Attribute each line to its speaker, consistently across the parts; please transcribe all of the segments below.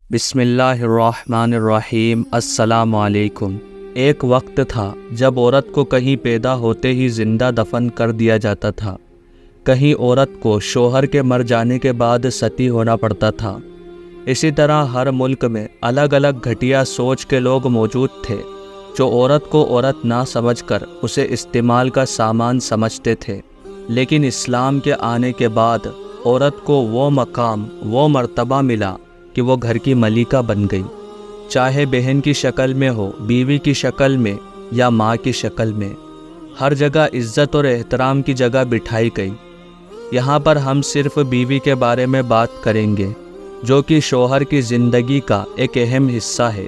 Speaker 1: بسم اللہ الرحمن الرحیم۔ السلام علیکم۔ ایک وقت تھا جب عورت کو کہیں پیدا ہوتے ہی زندہ دفن کر دیا جاتا تھا، کہیں عورت کو شوہر کے مر جانے کے بعد ستی ہونا پڑتا تھا۔ اسی طرح ہر ملک میں الگ الگ گھٹیا سوچ کے لوگ موجود تھے جو عورت کو عورت نہ سمجھ کر اسے استعمال کا سامان سمجھتے تھے۔ لیکن اسلام کے آنے کے بعد عورت کو وہ مقام، وہ مرتبہ ملا کہ وہ گھر کی ملکہ بن گئی، چاہے بہن کی شکل میں ہو، بیوی کی شکل میں یا ماں کی شکل میں۔ ہر جگہ عزت اور احترام کی جگہ بٹھائی گئی۔ یہاں پر ہم صرف بیوی کے بارے میں بات کریں گے جو کہ شوہر کی زندگی کا ایک اہم حصہ ہے۔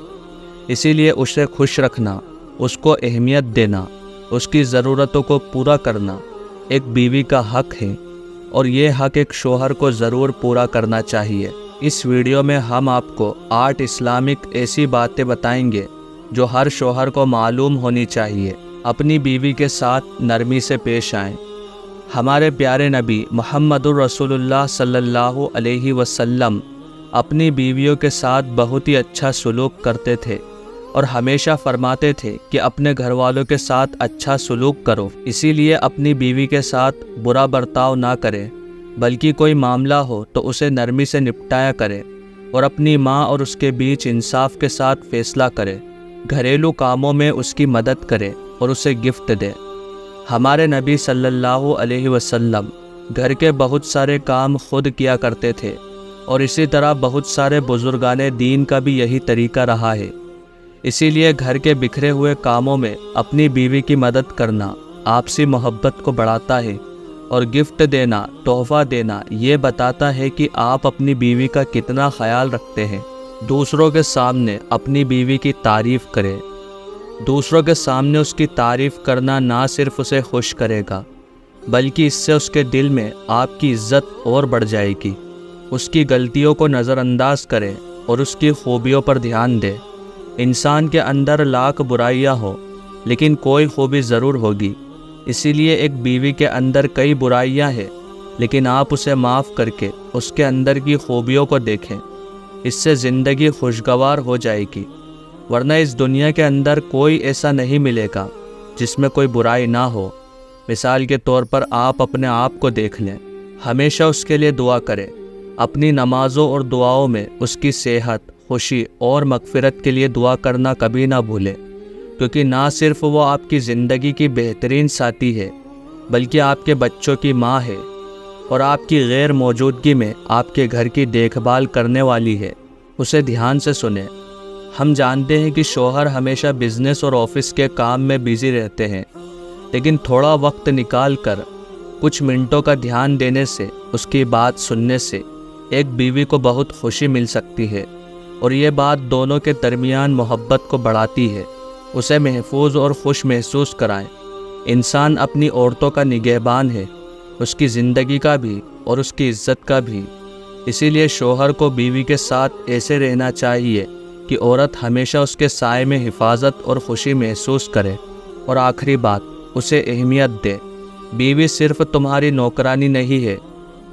Speaker 1: اسی لیے اسے خوش رکھنا، اس کو اہمیت دینا، اس کی ضرورتوں کو پورا کرنا ایک بیوی کا حق ہے، اور یہ حق ایک شوہر کو ضرور پورا کرنا چاہیے۔ اس ویڈیو میں ہم آپ کو 8 اسلامک ایسی باتیں بتائیں گے جو ہر شوہر کو معلوم ہونی چاہیے۔ اپنی بیوی کے ساتھ نرمی سے پیش آئیں۔ ہمارے پیارے نبی محمد الرسول اللہ صلی اللہ علیہ وسلم اپنی بیویوں کے ساتھ بہت ہی اچھا سلوک کرتے تھے اور ہمیشہ فرماتے تھے کہ اپنے گھر والوں کے ساتھ اچھا سلوک کرو۔ اسی لیے اپنی بیوی کے ساتھ برا برتاؤ نہ کریں، بلکہ کوئی معاملہ ہو تو اسے نرمی سے نپٹایا کرے اور اپنی ماں اور اس کے بیچ انصاف کے ساتھ فیصلہ کرے۔ گھریلو کاموں میں اس کی مدد کرے اور اسے گفٹ دے۔ ہمارے نبی صلی اللہ علیہ وسلم گھر کے بہت سارے کام خود کیا کرتے تھے، اور اسی طرح بہت سارے بزرگان دین کا بھی یہی طریقہ رہا ہے۔ اسی لیے گھر کے بکھرے ہوئے کاموں میں اپنی بیوی کی مدد کرنا آپسی محبت کو بڑھاتا ہے، اور گفٹ دینا، تحفہ دینا یہ بتاتا ہے کہ آپ اپنی بیوی کا کتنا خیال رکھتے ہیں۔ دوسروں کے سامنے اپنی بیوی کی تعریف کریں۔ دوسروں کے سامنے اس کی تعریف کرنا نہ صرف اسے خوش کرے گا، بلکہ اس سے اس کے دل میں آپ کی عزت اور بڑھ جائے گی۔ اس کی غلطیوں کو نظر انداز کریں اور اس کی خوبیوں پر دھیان دیں۔ انسان کے اندر لاکھ برائیاں ہوں لیکن کوئی خوبی ضرور ہوگی۔ اسی لیے ایک بیوی کے اندر کئی برائیاں ہیں، لیکن آپ اسے معاف کر کے اس کے اندر کی خوبیوں کو دیکھیں۔ اس سے زندگی خوشگوار ہو جائے گی، ورنہ اس دنیا کے اندر کوئی ایسا نہیں ملے گا جس میں کوئی برائی نہ ہو۔ مثال کے طور پر آپ اپنے آپ کو دیکھ لیں، ہمیشہ اس کے لیے دعا کریں۔ اپنی نمازوں اور دعاؤں میں اس کی صحت، خوشی اور مغفرت کے لیے دعا کرنا کبھی نہ بھولیں، کیونکہ نہ صرف وہ آپ کی زندگی کی بہترین ساتھی ہے، بلکہ آپ کے بچوں کی ماں ہے، اور آپ کی غیر موجودگی میں آپ کے گھر کی دیکھ بھال کرنے والی ہے۔ اسے دھیان سے سنیں۔ ہم جانتے ہیں کہ شوہر ہمیشہ بزنس اور آفس کے کام میں بیزی رہتے ہیں، لیکن تھوڑا وقت نکال کر کچھ منٹوں کا دھیان دینے سے، اس کی بات سننے سے ایک بیوی کو بہت خوشی مل سکتی ہے، اور یہ بات دونوں کے درمیان محبت کو بڑھاتی ہے۔ اسے محفوظ اور خوش محسوس کرائیں۔ انسان اپنی عورتوں کا نگہبان ہے، اس کی زندگی کا بھی اور اس کی عزت کا بھی۔ اسی لیے شوہر کو بیوی کے ساتھ ایسے رہنا چاہیے کہ عورت ہمیشہ اس کے سائے میں حفاظت اور خوشی محسوس کرے۔ اور آخری بات، اسے اہمیت دے۔ بیوی صرف تمہاری نوکرانی نہیں ہے،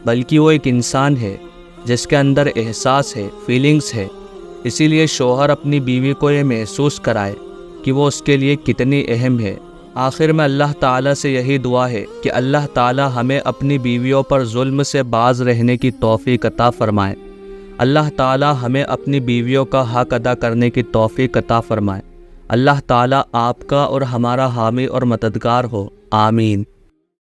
Speaker 1: بلکہ وہ ایک انسان ہے جس کے اندر احساس ہے، فیلنگز ہے۔ اسی لیے شوہر اپنی بیوی کو یہ محسوس کرائے کہ وہ اس کے لیے کتنی اہم ہے۔ آخر میں اللہ تعالیٰ سے یہی دعا ہے کہ اللہ تعالیٰ ہمیں اپنی بیویوں پر ظلم سے باز رہنے کی توفیق عطا فرمائے۔ اللہ تعالیٰ ہمیں اپنی بیویوں کا حق ادا کرنے کی توفیق عطا فرمائے۔ اللہ تعالیٰ آپ کا اور ہمارا حامی اور مددگار ہو، آمین۔